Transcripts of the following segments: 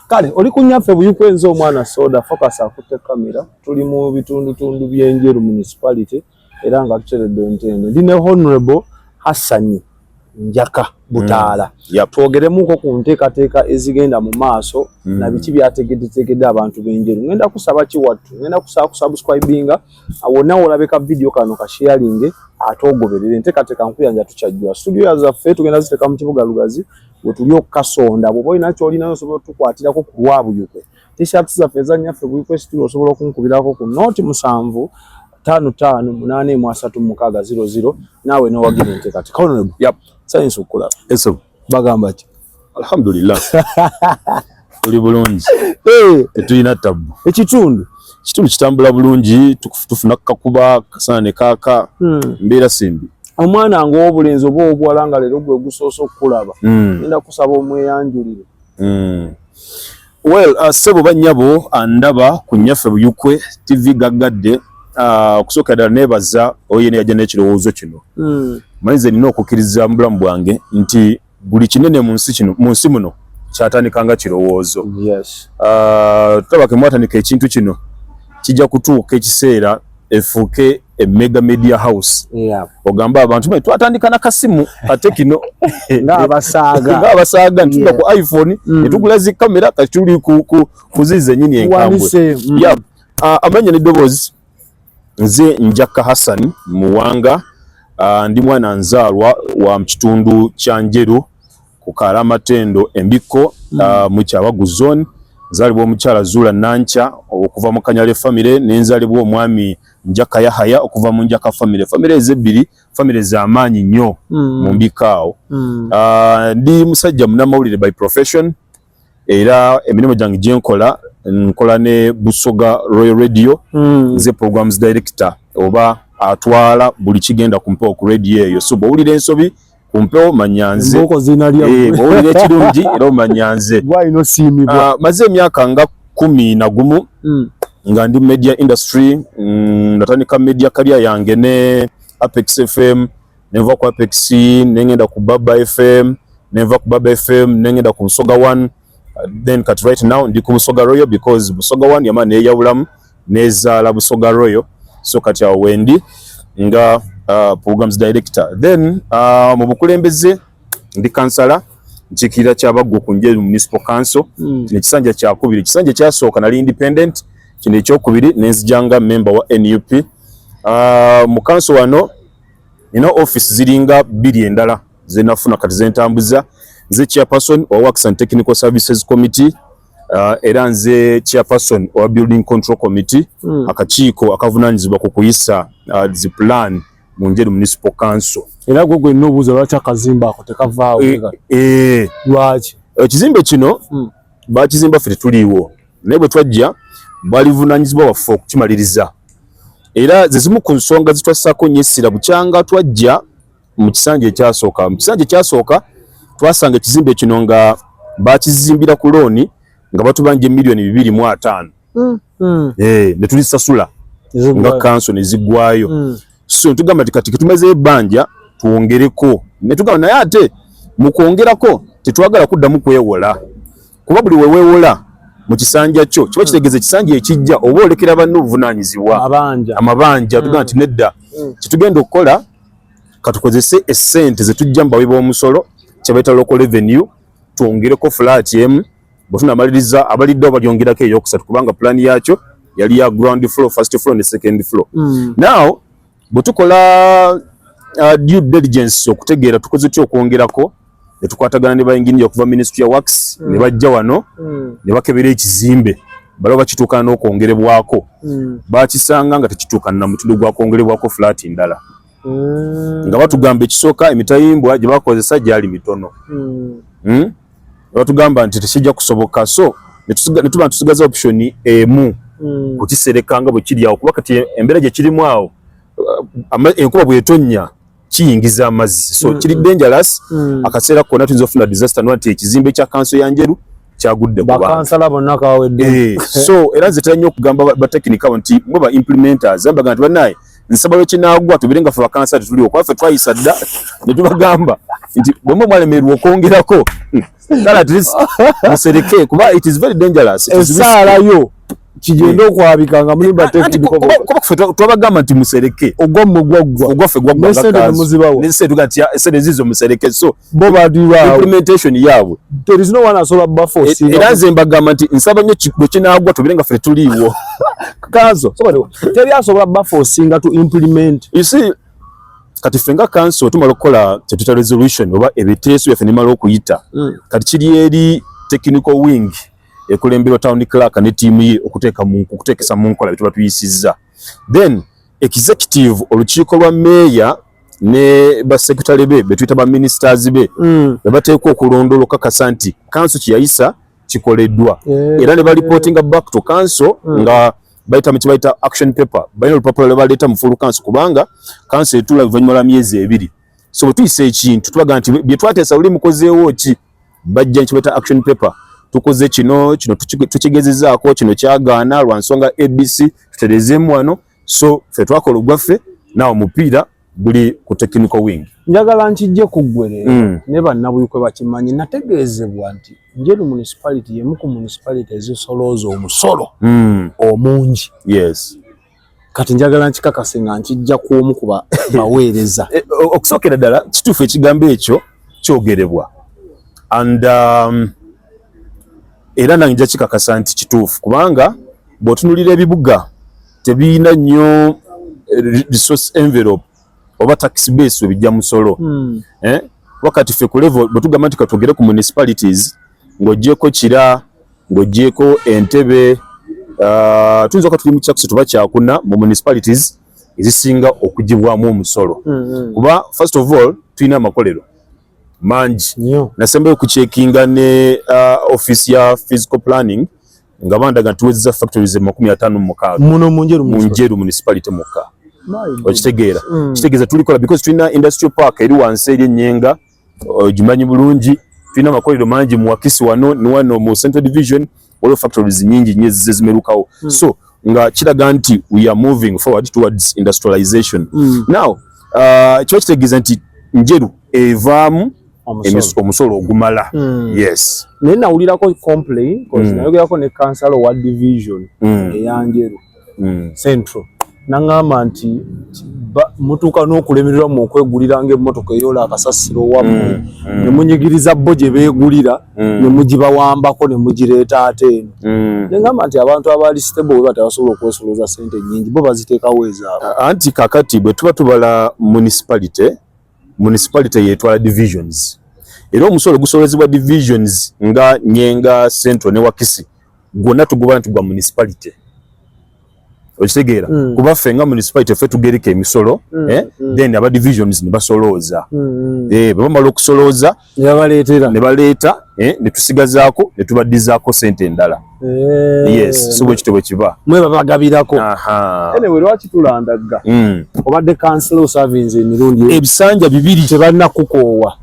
Kale oli kunyaffe buyikwenzo omwana soda focus akutte kamera tuli mu bitundu by'Enjeru municipality era nga tuteredde Ntende ndi ne Honorable Hassan Njaka Butaala twogeremuko ku nteekateeka ezigenda mu maaso na biki byategedde abantu b'Enjeru. Ngenda kusaba ki wattu ngenda kusaba kusubscribinga wonna olabeka video kano ka sharing atogoberere nteekateeka nkuyanja tukyajjwa studio yazaffe tugenda ziteeka mu kibuga Lugazi wetuli okukasonda bw'oba olina ky'olina osobola tukwatirako ku Lwabuyukwe t-shirt zaffe ezanyaffe Buyukwe studio osobola okunkubirako ku noti 7 55 nawe n'owagira enteekateeka. Honorable sayinza okukulaba eso bagamba ki? Alhamdulillah tuli bulungi tetulina tabu ekitundu kitambula bulungi tufuna kakuba kasane kaka mbeera simbi omwana ng'obulenzi oba obuwala nga leero gwe gusoosa okukulaba ngenda kusaba omweyanjulire. Well sebo banyabo andaba ku Nnyaffe Buyukwe TV gaggadde okusooka ddala neebaza oyene yajja n'ekirowoozo kino maize nina okukkiriza mu bulamu bwange nti buli kinene mu nsi muno kyatandika nga kirowoozo. Tulabake mwatandika ekintu kino kijja kutuuka ekiseera efuuke mega media house ogamba abantu twatandika nakasimu ate kino ng'abasaaga ntudda ku iPhone netugula zi kamera kati tuli kuzize nyini enkambwe. Amanya n'eddoboozi nze Njaka Hassan Muwanga ndi mwana nzaalwa wa mukitundu kya Njeru ku Kalamatendo Embiko mu Kyawagu zone nzaalibwa omukyala Zula Nancha okuva mu Kanyale family n'enzaalibwa omwami Njaka Yahaya okuva mu Njaka family ezebbiri family z'amaanyi nnyo mu mbikaawo. Ndi musajja munnamawulire by profession era emirimu gyange gye nkola ne Busoga Royal Radio nze programs director oba atwala buli kigenda ku mpewo ku radio eyo so bw'owulira ensobi ku mpewo manyanze bw'owulira ekirungi era omanyanze. Maze emyaka nga 11 nga ndi media industry natandika media career yange ne Apex FM neva ku Apex nengenda ku Baba FM neva ku Baba FM nengenda ku Busoga 1 then cut right now ndi ku Busoga Royal because Busoga 1 yamana eyawulamu nezaala Busoga Royal so kati awo wendi nga programs director then mu bukulembeze ndi kansala nkiikirira ky'abaggu ku Njeru Municipal Council ekisanja kyakubiri ekisanja kyasooka nali independent kino ekyokubiri nenzijanga member wa NUP mu council wano nina office ziringa 2 endala zenafuna kati zentambuza nze chairperson wa Works and Technical Services Committee era nze chairperson wa Building Control Committee akakiiko akavunaanyizibwa ku kuyisa zi plan mu Njeru Municipal Council. Era gwe n'obuuza lwaki akazimba ako tekavaawo lwaki ekizimbe kino bakizimba ffe tetuliiwo naye bwe twajja balivunaanyizibwa waffe okukimaliriza era zezimu ku nsonga zitwassaako nnyo essira bukyanga twajja mu kisanja ekyasooka. Mu kisanja ekyasooka twasanga ekizimbe kino nga bakizimbira ku looni nga batubanja $2,250,000 ne tulisasula nga kanso ne ziggwayo so tugamba kati tumaze ebbanja tuwongereko ne tugamba naye ate mu kwongerako tetwagala kuddamu kwewola kuba buli weweewola mu kisanja kyo kiba kitegeeza ekisanja ekijja oba olekera banno obuvunaanyizibwa amabanja tugamba nti nedda kitugenda okukola katukozese essente zetujja mu bawi b'omusolo kyabaita local revenue twongereko flat emu bwe tunamaliriza abaliddewo balyongerako eyokusatu kubanga plan yakyo yali ya ground floor first floor ne second floor. Now bwe tukola due diligence okutegeera tukoze ki okwongerako ne tukwatagana ne bayinginiya okuva Ministry of Works ne bajja wano ne bakebera ekizimbe balaba bakituukana n'okwongerebwako bakisanga nga tekituukana na mutundu gwa kwongerebwako flat ndala nga batugamba ekisooka emitayimbwa gye bakozesa gyali mitono batugamba nti tekijja kusoboka so ne tuba tusigaza option emu kukisereka nga bwe kiri awo kuba kati embeera gye kirimu awo enkuba bw'etonnya kiyingiza amazzi so kiri dangerous akaseera konna tuyinza ofuna disaster nti ekizimbe kya kanso ya Njeru kyagudde ku bakansala bonna kawedde so era nze tera nnyo okugamba batekinika nti mwe ba implementers ambaga nti bannaye nsaba kinagwa tubirenga fe vakansa tuliwo kwa fe twayisa dda ne tubagamba nti bwe mwalemerwa okwongerako kala at least musereke kuba it is very dangerous esalayo kigenda okwabika nga mulimba kuba twabagamba nti musereke ogwaffe gwagwanese tugati esente zizo musereke so bo badiwa implementation yaabwe there is no one asobola bafo era nze mbagamba nti nsaba nnyo bwe kinagwa tubirenga ffe tuliiwo kanso teri asobola bafo singa to implement you see kati fenga council tumala okukola tetuta resolution oba ebiteeso yaffe nimala okuyita kati kiri eri technical wing ekulembera town clerk ne team ye okuteekesa mu nkola bituba tuyisizza then executive olukiiko lwa mayor ne ba secretary be betuyita ba ministers be bateekwa okulondola okakasa nti council kiyayisa kikoleddwa era ne balipotinga back to council nga baita action paper bayina olupapula lwe baleeta mu full council kubanga council etula luvannyuma lwa myezi 2 so tuyisa ekintu tulaga nti bye twateesa luli mukozeewo ki bajja nkibaita action paper tukoze kino tukigezezaako kino kyagaana lwa nsonga ABC tuterezeemu wano so ffe twakola ogwaffe naawe omupiira guli ku technical wing njagala nkijje kuggwere ne bannabuyikwe bakimanyi nategeezebwa nti Njeru municipality yemu ku municipality ezisolooza omusolo omungi yes kati njagala nkikakase nga nkijja kw'omu ku baweereza okusookera ddala kituufu ekigambo ekyo kyogerebwa and era nange nja kikakasa nti kituufu kubanga bw'otunulira ebibuga tebiina nnyo resource envelope oba tax base webijja musolo wakati ffe ku level bwe tugamba nti katwogere ku municipalities ng'oggyeko Kira ng'oggyeko Entebbe tuyinza okuba tuli mu Kyakusa tuba Kyakuna mu municipalities ezisinga okugibwamu omusolo kuba first of all tulina amakolero mangi nasembayo kucheckinga ne office ya physical planning nga bandaga tuweza factories 56 muno mu Njeru municipality muka okitegeera kitegeeza tulikola because tulina industrial park eri wansi eri Nyenga ogimanyi bulungi tulina amakolero mangi mu Wakisi wano ni wano mu Central Division waliwo factories nyingi nyezi zimerukawo so nga kiraga nti we are moving forward towards industrialization now kyo kitegeeza nti Njeru evaamu omusolo ogumala yes naye nawulirako complain because nayogerako ne councilor wa division eya Njeru central nangamba nti mutuuka n'okulemererwa mu okwegulira ng'emmotoka eyola akasasiro wammwe ne munyigiriza bo gye beegulira ne mugibawambako ne mugireeta ate eno nengamba nti abantu abaali stable we batabasobola okwesolooza ssente nnyingi bo baziteekawo ezaabwe anti kakati bwe tuba tubala municipality yetwala divisions era omusolo gusolezebwa divisions nga Nyenga Central ne Wakisi gwonna tugubala nti gwa municipality okitegeera kuba ffe nga municipality ffe tugereka emisolo then aba divisions ne basolooza bwe bamala okusolooza ne baleeta ne tusigazaako ne tubaddizaako sente endala yes so bwe kitwe bwe kiba mwe babagabirako anyway lwaki tulandagga obadde council service emirundi ebisanja 2 tebalina kukoowa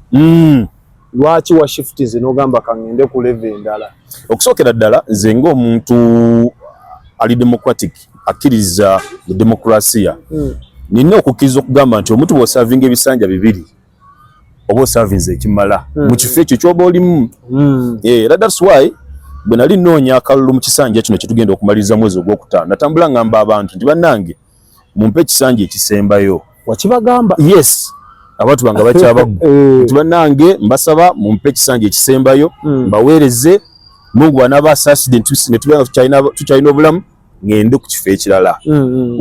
lwaki wa shiftize n'ogamba kangende ku level endala okusookera ddala nze ng'omuntu ali democratic akkiriza demokrasia nina okukkiriza okugamba nti omuntu bw'osavinga ebisanja 2 oba osavinze ekimala mu kifo ekyo kyoba olimu era that's why bwe nali nnoonya akalulu mu kisanja kino kye tugenda okumaliriza mwezi ogwokutaano natambula ngamba abantu nti bannange mumpe ekisanja ekisembayo wakibagamba yes abantu banga bakyabagu nti bannange mbasaba mumpe ekisanja ekisembayo mbaweereze mungu bw'anaaba accident ne tubeera tukyalina obulamu ngende ku kifo ekirala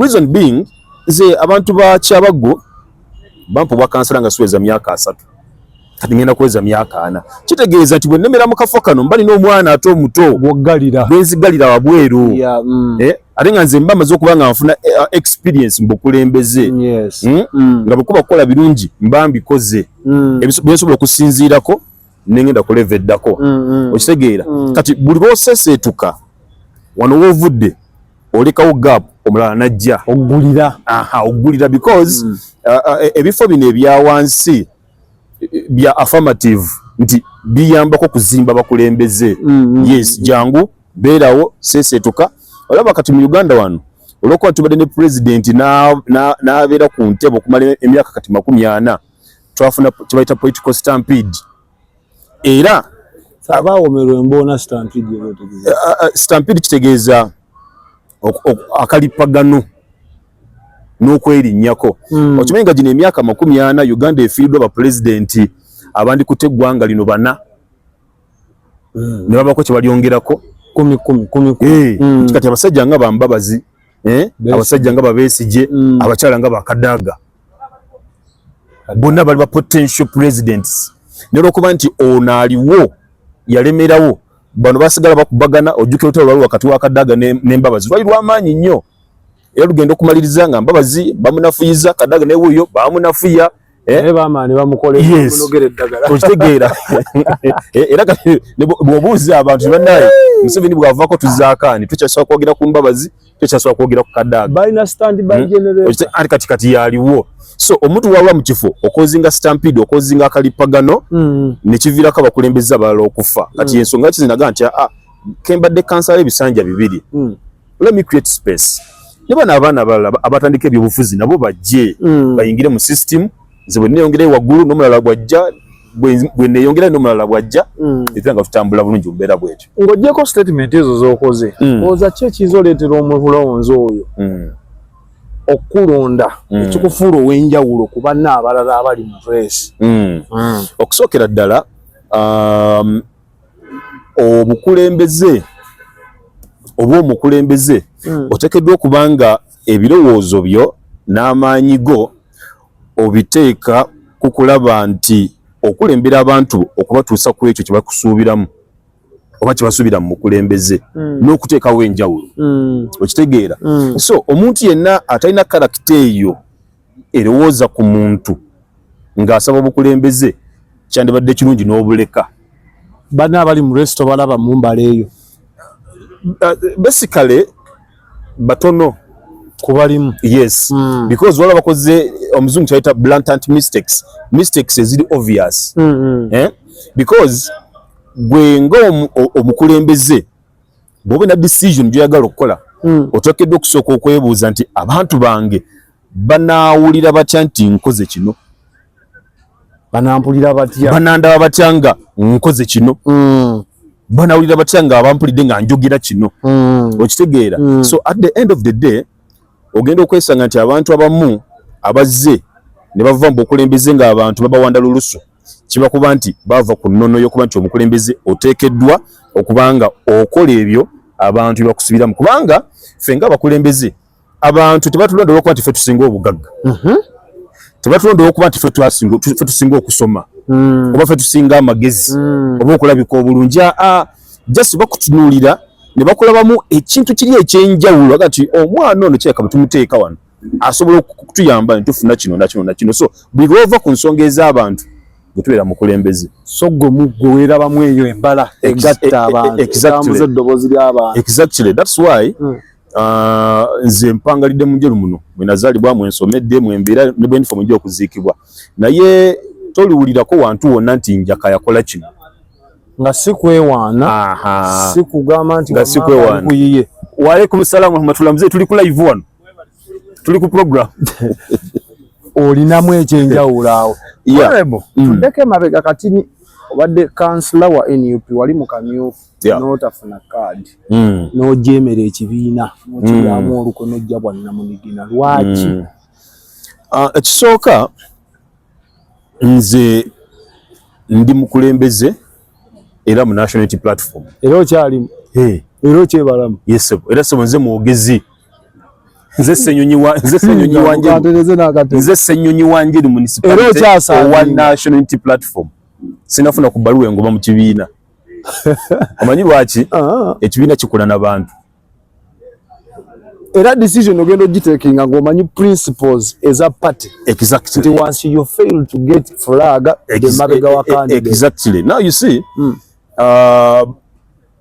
reason being nze abantu ba Kyabago bampa bwa kansala nga siweza myaka 3 kati ngenda kuweza myaka 4 kitegeeza nti bwe nnemera mu kafo kano mbali n'omwana ate omuto bwenzigalira wabweru ate nga nze mba maze okuba nga nfuna experience mu bukulembeze nga bwekuba kukola birungi mba mbikoze byensobola okusinziirako nengenda kuleveddako okitegeera kati buli booseseetuka wano woovudde olekawo gap omulala najja ogulira because ebifo bino ebya wansi bya affirmative nti biyambako kuzimba bakulembeze yes jangu beerawo seseetuka olaba kati mu Uganda wano olwokuba tubadde ne president n'abeera ku ntebe okumala emyaka kati 40 twafuna kyebayita political stampede era abaawomerwa emboona stampede kitegeeza akalipagano n'okwerinnyako okimanyi nga gino emyaka 40 Uganda efiiriddwa bapulezidenti abandikutte eggwanga lino 4 ne babako kye balyongerako 10 kati abasajja nga Bambabazi abasajja nga Besigye abakyala nga Bakadaga bonna bali ba potential presidents n'olwokuba nti ono aliwo yalemerawo bano basigala bakubagana ojjukira olutalo lwali wakati wa Kadaga n'Embabazi lwali lw'amaanyi nnyo era lugenda okumaliriza nga Mbabazi bamunafuyiza Kadaga ne wuyo bamunafuya bamaani bamukolera munogere eddagala okitegeera era kati bw'obuuza abantu bannaye Museveni bw'avaako tuzaakaani tukyasobola kwogera ku Mbabazi tukyasobola kwogera ku Kadaga balina stand by generation kati yaliwo so omuntu waba mu kifo okozinga stampede okozinga akalipagano ne kiviirako abakulembeze abalala okufa kati ensonga kizinaga nti kembadde kansala ebisanja 2 let me create space ne bano abaana abalala abatandika ebyobufuzi nabo bajje bayingire mu system nze bwe neyongere waggulu n'omulala bwajja bwe neyongera n'omulala bwajja era nga tutambula bulungi bubeera bwetyo ng'oggyeko statement ezo z'okoze oza ki ekizoleetera omulonzi oyo okulonda ekikufuula ow'enjawulo ku banna abalala abali mu press okusookera ddala obukulembeze oba omukulembeze oteekeddwa okuba nga ebirowoozo byo n'amaanyi go obiteeka ku kulaba nti okulembera abantu okubatuusa ku ekyo kye bakusuubiramu oba kye basuubira mu mukulembeze n'okuteekawo enjawulo okitegeera so omuntu yenna atalina karakita eyo erowooza ku muntu ng'asaba obukulembeze kyandibadde kirungi n'obuleka banna abali mu resito balaba mu mbala eyo basically batono kubalimu yes because wala bakoze omuzungu kyayita blatant mistakes eziri obvious because gwenga omukulembeze bwobe na decision gy'oyagala okukola oteekeddwa okusooka okwebuuza nti abantu bange banaawulira batya nti nkoze kino banampulira batya banandaba batya nga nkoze kino banaawulira batya nga abampulidde nga njogera kino okitegeera so at the end of the day ogenda okwesanga nti abantu abamu abazze ne bava mu bukulembeze ng'abantu babawanda lulusu kibakuba nti bava ku nnono y'okuba nti omukulembeze oteekeddwa okuba nga okola ebyo abantu bakusubiramu kubanga ffe ng'abakulembeze abantu tebatulonda olwokuba nti ffe tusinga obugagga tebatulonda olwokuba nti ffe tusinga okusoma oba ffe tusinga amagezi oba okulabika obulungi just bakutunuulira ne bakulabamu ekintu kiri ekyenjawulo agati omwana ono kireka butumuteeka wano asobola okutuyamba ne tufuna kino nakino so buli lwova ku nsonga ez'abantu bwetubeera mukulembeze so gwe weerabamu eyo embala egatta abantu etambuza eddoboozi ly'abantu exactly that's why nze mpangalidde mu njeru muno mwe nazaalibwa mwensomedde mwembeera ne bwendifa mujja okuziikibwa naye toliwulirako wantu wonna nti njaka yakola kino nga si kwewaana si kugamba nti nga si kwewaana kuyiye waalaikum salaam rahmatullah mzee tuli ku live wano tuli ku program olinamu ekyenjawulo awo tuddeko emabega kati obadde kansula wa NUP wali mu kamyufu n'otafuna kaadi n'ojeemera ekibiina n'okiryamu oluko n'ojja bwa Namunigina lwaki ekisooka nze ndi mukulembeze era mu National Unity Platform era okyalimu era okyebalamu yes era sebo nze mwogezi nze ssenyonyi wanje li municipality wa National Unity Platform sinafuna ku baluwa engoma mu kibiina amanyi lwaki ekibiina kikola n'abantu era decision ogenda ogiteekinga ng'omanyi principles eza party exactly once you fail to get flag the mabega wa candidate exactly now you see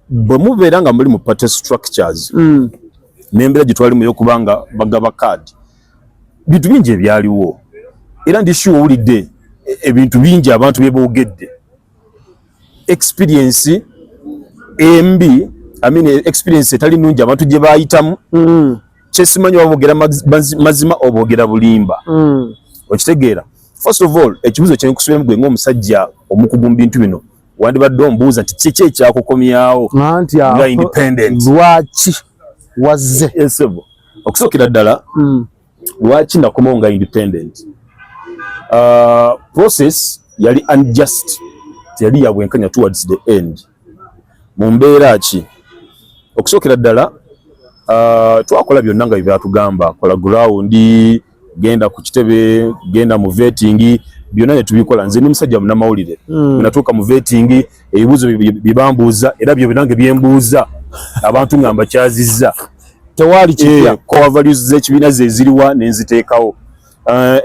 bwe mubeera nga muli mu party structures n'embeera gye twalimu ey'okubanga bagaba kaadi bintu bingi ebyaliwo era ndi sure owulidde ebintu bingi abantu bye boogedde experience embi experience etali nnungi abantu gye baayitamu kyesimanyi wabogera mazima obogera bulimba okitegeera. First of all ekibuzo kye nkusubiramu gwe ng'omusajja omukugu mu bintu bino wandibadde ombuuza nti kiki ekyakukomyawo nga independent lwaki wazze esebo okusookera ddala lwaki nakomawo nga independent process yali unjust teyali ya bwenkanya towards the end mu mbeera ki okusookera ddala twakola byonna nga byatugamba kola ground genda ku kitebe genda mu vetting byonna ne tubikola nze ni musajja munnamawulire natuuka mu vetting ebibuuzo bibambuuza era byo binange byembuuza abantu ngamba kyazizza tewali kipya core values z'ekibiina ze ziriwa nenziteekawo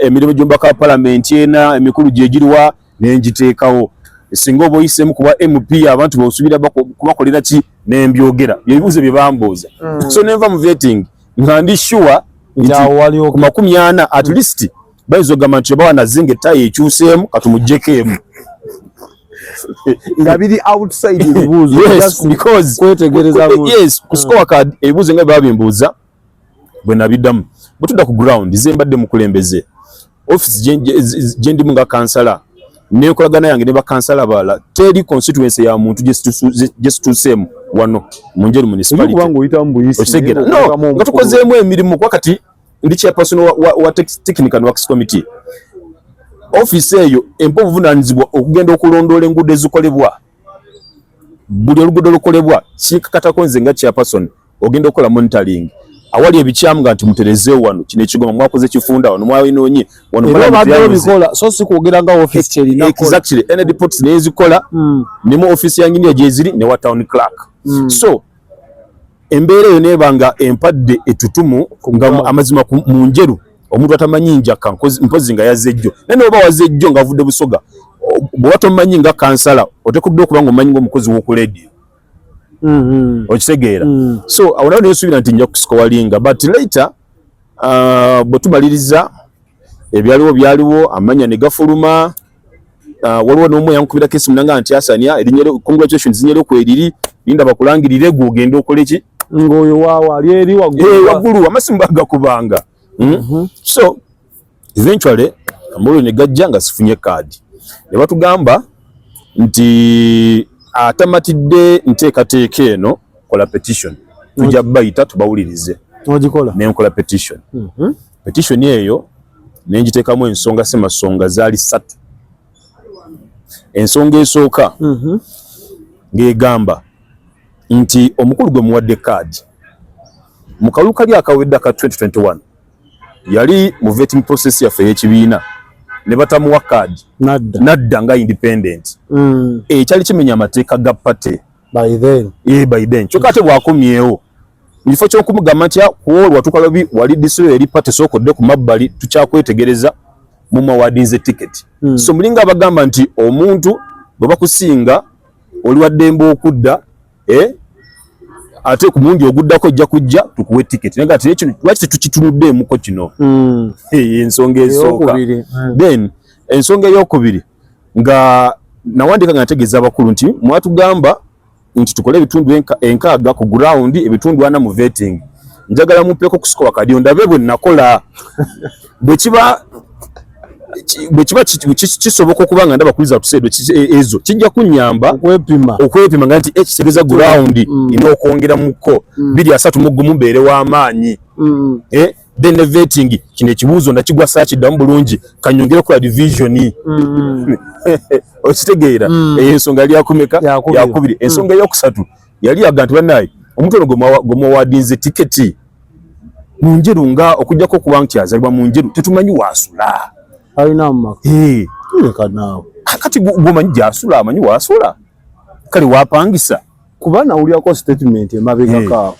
emirimu gy'omubaka wa parliament ena emikulu gye giriwa nengiteekawo singa oba oyisemu kuba MP abantu bosubira kubakolera ki nembyogera ebibuuzo bye bambuuza so nenva mu vetting nga ndi sure nti ku 40 at least bayinza okugamba nti oba wanazinga ettayi ekyuseemu katumuggyeko emu nga biri outside ebibuuzo kwetegereza ku score card ebibuuzo nga bye babimbuuza bwe nabiddamu bwe tudda ku ground ze mbadde mukulembeze office gye ndimu nga kansala n'enkolagana yange ne bakansala balala teri constituency ya muntu gye situuseemu wano mu Njeru municipality no nga tukozeemu emirimu kwa kati ndi chairperson wa technical works committee office eyo empovu vunaanizibwa okugenda okulondoola enguudo ezikolebwa buli oluguudo lukolebwa kikakatako nze nga chairperson ogenda okukola monitoring awali ebikyamu nga nti muterezeewo wano kino ekigoma mwakoze kifunda wano mwawinoonye wano so si kwogera nga office kyerina exactly any reports nezikola nemu office ya engineer gye ziri ne wa town clerk so embeera eyo neebanga empadde etutumu nga amazima mu Njeru omuntu atamanyi njaka mpozi nga yazze ejjo naye oba wazze ejjo nga avudde Busoga bwe watomanyi nga kansala otekudde okuba ng'omanyi ng'omukozi w'oku radio okitegeera so awo nawe nesuubira nti nja kusikowalinga but later bwe tumaliriza ebyaliwo byaliwo amanya ne gafuluma waliwo n'omu yankubirako esimu nanga nti asania congratulations zinyere kweriri linda bakulangirire gwe ogenda okole ki ng'oyo waawo ali eri waggulu amasimu bagakubanga so eventually amuliro ne gajja nga sifunye kaadi ne batugamba nti atamatidde nteekateeka eno kola petition tujja bayita tubawulirize ogikola nenkola petition petition eyo nenjiteekamu ensonga semasonga zaali 3 ensonga esooka ng'egamba nti omukulu gwe muwadde kaadi mu kalulu kali akawedde aka 2021 yali mu vetting process yaffe y'ekibiina ne batamuwa kaadi nadda nga independent ekyali kimenya amateeka ga pate by then kyokka ate bwakomyewo mu kifo ky'okumugamba nti kuolwa tukalabi wali disiro eri pate sookodde ku mabbali tukyakwetegereza mu mawadinze ticket so mulinga abagamba nti omuntu bwe bakusinga oli waddembe okudda ate ku mungi oguddako ojja kujja tukuwe ticket naye ati ekyo lwaki tukitunuddeemuko kino ensonga esooka then ensonga ey'okubiri nga nawandika nga nategeeza abakulu nti mwatugamba nti tukole ebitundu 6 ku ground ebitundu 4 mu vetting njagala mumpeko ku score card ondabe bwe nakola bwe kiba kisoboka okuba nga ndaba kuliza tuseedo ezo kijja kunyamba okwepima nga nti ekitegeeza ground ina okwongera muko 2 mu gumu mbeere w'amaanyi then vetting kino ekibuuzo nakigwa saakiddamu bulungi kanyongere ku division okitegeera ensonga yali yakumeka yakubiri ensonga eyokusatu yali yaga nti bannaye omuntu ono gwe muwadinze tiketi mu Njeru nga okujjako okuba nti azalibwa mu Njeru tetumanyi waasula alina amaka kati gwomanyi gyasula amanyi waasula kale wapangisa kuba nawulyako statement emabegako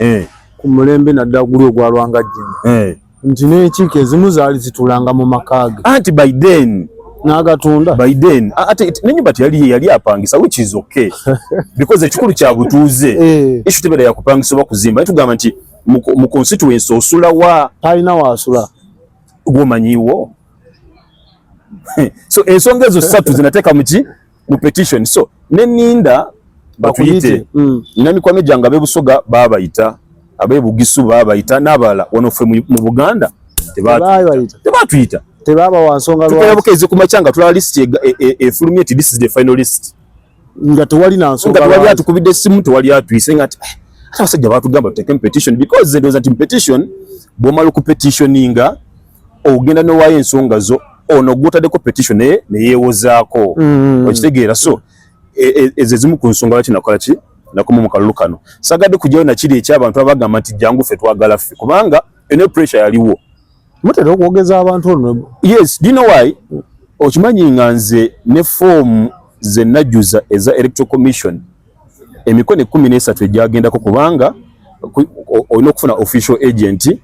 ku mulembe naddala guli ogwa Lwangajjemu nti n'enkiiko ezimu zaali zitulanga mu makaage anti by then n'agatunda by then ate n'ennyumba yali apangisa which is okay because ekikulu kya butuuze issue tebera yakupangisa oba kuzimba naye tugamba nti mu constituency osula wa talina waasula gwomanyiwo so ensonga ezo 3 zinateeka mu petition so neninda batuyite nina mikwano gyange ab'e Busoga baabayita abebugisu babayita n'abala wano ffe mu Buganda tebatuyita tebaba wansonga lwa tukayabukeze ku machanga tula list efulumye ati this is the final list nga tewali na nsonga nga tewali atukubidde simu tewali atuyise nga ati ate abasajja batugamba tuteke petition because there was a petition bwomala ku petitioninga ogenda nowayo ensonga zo ono gwotadeko petition ne yeewozaako okitegeera so ezo zimu ku nsonga lwaki nakola ki nakoma mu kalulu kano sagadde kujyayo nakiri eky'abantu abagamba nti jangu ffe twagala ffe kubanga eno pressure yaliwo mutera okwogeza abantu ono yes do you know why okimanyi nga nze ne form ze najjuza eza electoral commission emikono 13 egyagendako kubanga olina okufuna official agent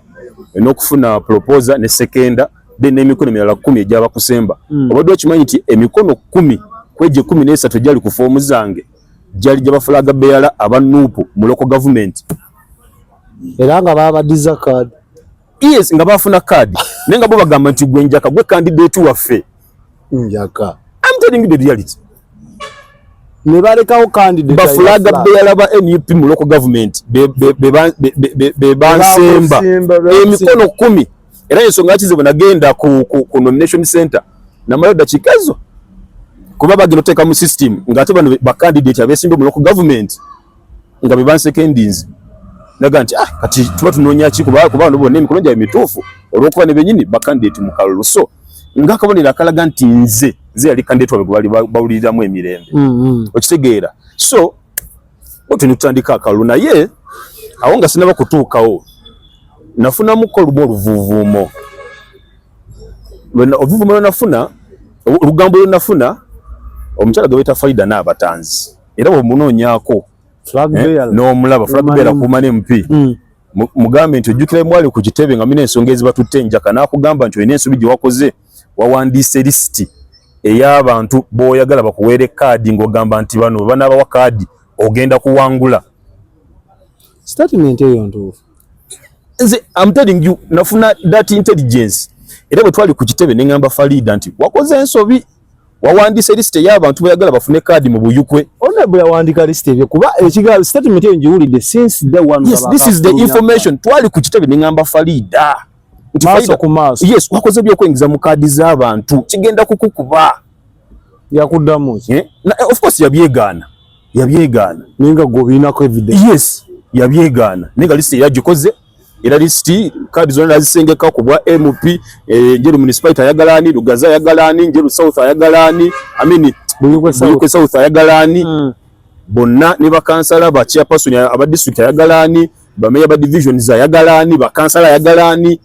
olina okufuna proposer ne sekenda then emikono emirala 10 egyaba kusemba obadde okimanyi nti emikono 10 kweje 13 gyali ku form zange gyali gyabafulaga beyala abanupu mu local government era nga babadiza card yes nga bafuna card nenga bo bagamba nti gwenjaka gwe candidate waffe njaka I'm telling you the reality ne balekawo candidate bafulaga beyala ba NUP mu local government be bansemba emikono 10 era ensonga kizibu nagenda ku nomination center namala dakikazo kuba bagino teka mu system ngate bano ba candidate abesimbe mu local government nga be ban seconds naga nti kati tuba tunonya ki kuba bano bonna emikono gya mituufu olwokuba ne benyini ba candidate mu kalulu so nga kabonera akalaga nti nze yali candidate wabe bali bawuliramu emirembe okitegeera so otutandika akalulu naye awo nga sinaba kutuukawo nafuna mu kolumo oluvuuvuumo obuvuumo nafuna olugambo nafuna omukyala gabeta Faida n'abatanzi era bwomunoonyaako n'omulaba flag bearer kumane MP mugambe nti ojjukira mwali ku kitebe nga mina ensonga ezibatutte njaka n'akugamba nti olina ensobi gye wakoze wawandiise lisiti ey'abantu b'oyagala bakuweere kaadi ng'ogamba nti bano banaabawa kaadi ogenda kuwangula statement eyo ntuufu nze I'm telling you nafuna that intelligence era bwe twali ku kitebe ne ngamba Farida nti wakoze ensobi wawandiise lisiti y'abantu b'oyagala bafune kaadi mu buyukwe bwe yawandika lisiti ebyo kuba ekigambo statement eyo ngiwulidde since the one yes this is the information twali ku kitebe ne ngamba Farida nti maaso ku maaso yes wakoze by'okwengiza mu kaadi z'abantu kigenda kukukuba yakuddamu of course yabyegaana ninga gobiinako evidence yes yabyegaana ninga lisiti yagikoze era lisiti kaadi zonna nazisengeka ku bwa MP Njeru municipality ayagalani Lugaza ayagalani Njeru South ayagalani Buyukwe South ayagalani bonna ne bakansala ba chairperson aba district ayagalani ba mayor ba divisions ayagalani ba kansala ayagalani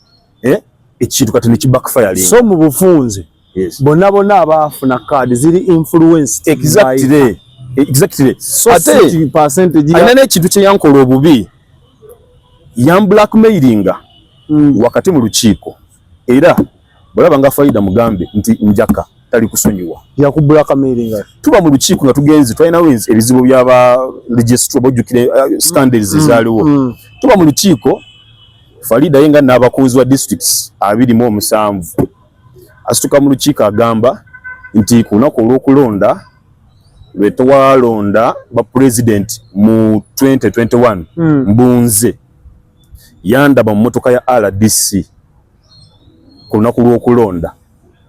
ekintu kati ne kibackfire linga so mu bufunze yes bonna abafuna kaadi ziri influenced exactly so ate percentage ya alina ekintu kye yankola obubi yam blackmailinga wakati mu lukiiko era bolaba nga Faida mugambe nti njaka tali kusonyiwa ya ku blackmailinga tuba mu lukiiko nga tugenzi twalina wins ebizibu byaba registrar bojukire scandals ezaaliwo tuba mu lukiiko Farida yenga n'abakuzi wa districts 27 asituka mu lukiiko agamba nti kunako olw'okulonda lwe twalonda ba president mu 2021 mbunze yandaba mu motoka ya RDC kunaku lw'okulonda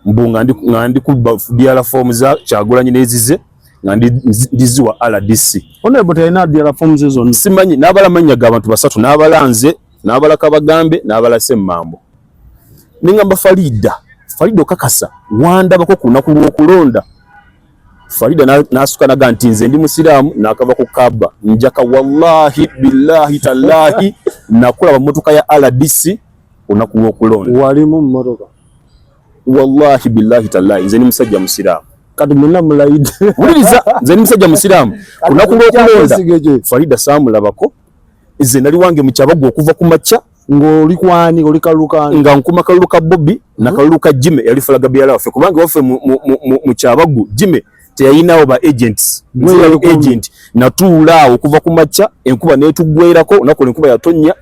mbunga ngandi ku diala form za Kyagulanyi nezize ngandi ndiziwa RDC honorable tayina diala forms ezo simanyi n'abala manya g'abantu basatu n'abalanze n'abala Kabagambye n'abala Semmambo ningamba Farida okakasa wandabako kunaku lw'okulonda Farida nasuka naga nti nze ndi musiraamu nakava ku Kaaba njaka wallahi billahi tallahi nakulaba motoka ya RDC onaku lw'okulonda wali mu motoka wallahi billahi tallahi nze ni musajja musiraamu kati muna mulaide uliriza nze ni musajja musiraamu onaku lw'okulonda Farida saamulabako nze nali wange mu Kyabagu okuva ku makya ng'oli kwani oli kaluka nga nkuma kaluka Bobby na kaluka Jime yali falaga byala waffe kubanga waffe mu Kyabagu Jime teyayinawo ba agents agent natuula okuva ku makya enkuba netugwerako nakola enkuba yatonya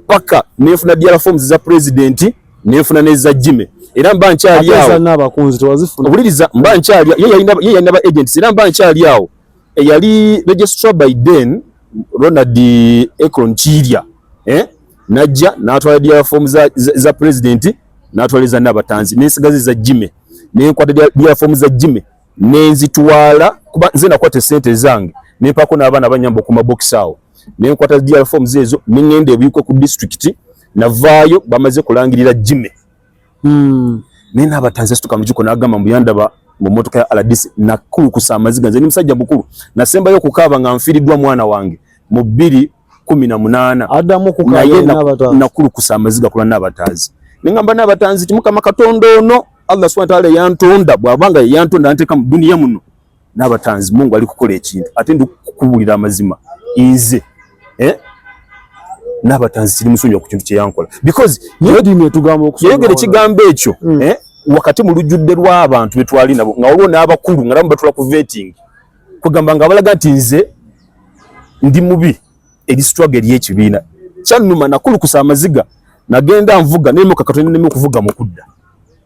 paka nefuna diala forms za president nefuna neza Jime era mba nkyali awo ateza n'abakunzi tewazifuna obuliriza mba nkyali ye yayina ba agents era mba nkyali awo yali registrar by then Ronald Ekron Chiria najja n'atwala diafomu za president n'atwaliza n'abatanzi n'ensigazi za Jimmy n'enkwata diafomu za Jimmy n'enzitwala kuba nze nakwata sente zange n'empako n'abaana abanyamba ku mabox awo n'enkwata diafomu ezo n'engenda ebiyiko ku district navaayo bamaze kulangirira Jimmy nina abatanzi situka mujiko n'agamba mbuyandaba mu motoka ya RDC nakulukusa amaziga nze ni musajja mukulu nasembayo kukaaba nga nfiiriddwa mwana wange mu 2018 adamu kukaaba nakulukusa amaziga kula n'abatanzi ningamba n'abatanzi timukama Katonda ono Allah subhanahu wa ta'ala yantonda bwabanga yantonda anteka mu dunia muno n'abatanzi Mungu ali kukola ekintu ate ndikukubulira amazima inze n'abatanzi kiri musunyo ku kintu kye yankola because yedimye tugamba okusoma yegere kigambo ekyo wakati mu lujjudde lw'abantu betwali nabo nga waliwo n'abakulu nga nabo batula ku vetting kugamba nga balaga nti nze ndi mubi eri struggle y'ekibiina kyannuma nakulukusa amaziga nagenda nvuga n'emoka Katonda neme okuvuga mu kudda